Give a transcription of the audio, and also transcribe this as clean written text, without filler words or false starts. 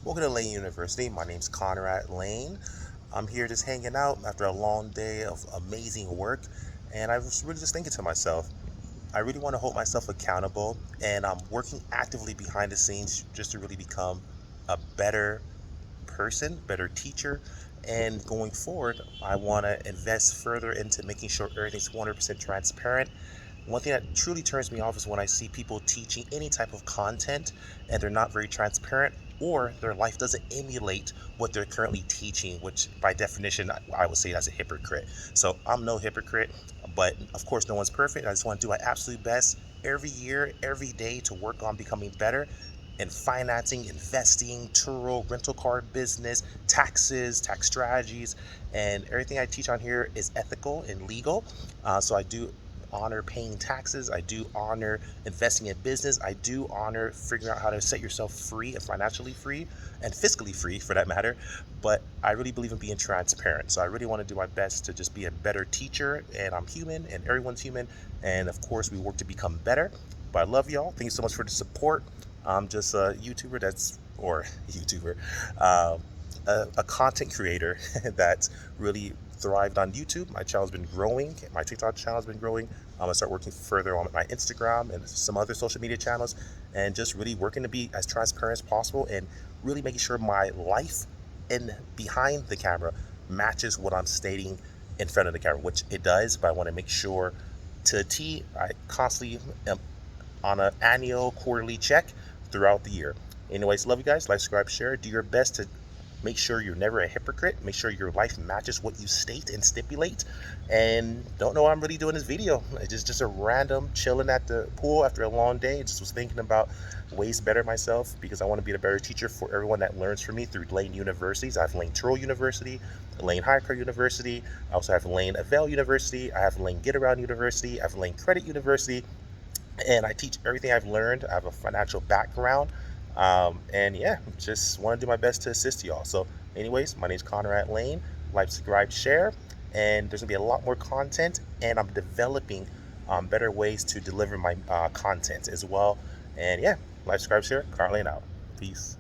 Welcome to Layn University. My name's Conrad Layn. I'm here just hanging out after a long day of amazing work, and I was really just thinking to myself, I really want to hold myself accountable, and I'm working actively behind the scenes just to really become a better person, better teacher. And going forward, I want to invest further into making sure everything's 100% transparent. One thing that truly turns me off is when I see people teaching any type of content and they're not very transparent, or their life doesn't emulate what they're currently teaching, which by definition I would say that's a hypocrite. So I'm no hypocrite, but of course no one's perfect. I just want to do my absolute best every year, every day to work on becoming better in financing, investing, Turo, rental car business, taxes, tax strategies, and everything I teach on here is ethical and legal. So I do honor paying taxes. I do honor investing in business. I do honor figuring out how to set yourself free and financially free and fiscally free for that matter. But I really believe in being transparent. So I really want to do my best to just be a better teacher. And I'm human and everyone's human. And of course, we work to become better. But I love y'all. Thank you so much for the support. I'm just a YouTuber or YouTuber, um, a content creator that's really thrived on YouTube. My channel's been growing. My TikTok channel's been growing. I'm gonna start working further on my Instagram and some other social media channels, and just really working to be as transparent as possible and really making sure my life in behind the camera matches what I'm stating in front of the camera, which it does. But I want to make sure to a T. I constantly am on an annual, quarterly check throughout the year. Anyways, love you guys. Like, subscribe, share. Do your best to make sure you're never a hypocrite. Make sure your life matches what you state and stipulate. And don't know why I'm really doing this video. It's just a random chilling at the pool after a long day. Just was thinking about ways to better myself because I want to be a better teacher for everyone that learns from me through Layn universities. I have Layn Turo University, Layn Higher Care University. I also have Layn Avail University. I have Layn Get Around University. I have Layn Credit University, and I teach everything I've learned. I have a financial background, and yeah, just want to do my best to assist y'all. So, anyways, my name is Conrad Layn. Like, subscribe, share, and there's gonna be a lot more content, and I'm developing better ways to deliver my content as well. And yeah, like, subscribe, share. Conrad Layn out. Peace.